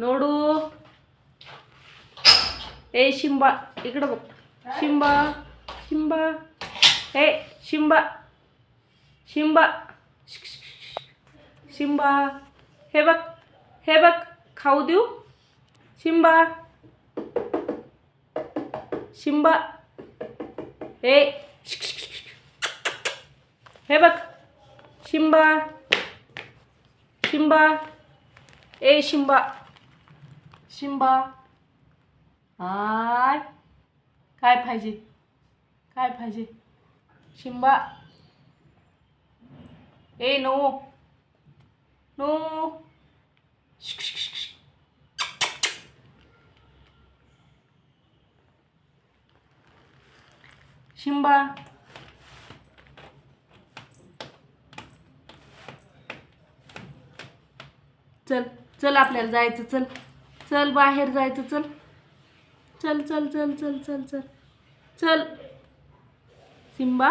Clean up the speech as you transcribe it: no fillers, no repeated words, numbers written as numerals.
नोडू ए शिंबा इकडं बघ. शिंबा शिंबा ए शिंबा शिंबा शिंबा. हे बघ हे बघ खाऊ देऊ. शिंबा शिंबा ए हे बघ. शिंबा शिंबा ए शिंबा शिंबा. हाय काय पाहिजे काय पाहिजे. शिंबा ए नो नो. शिंबा चल चल आपल्याला जायचं. चल चल बाहेर जायचं. चल चल चल चल चल चल चल चल. शिंबा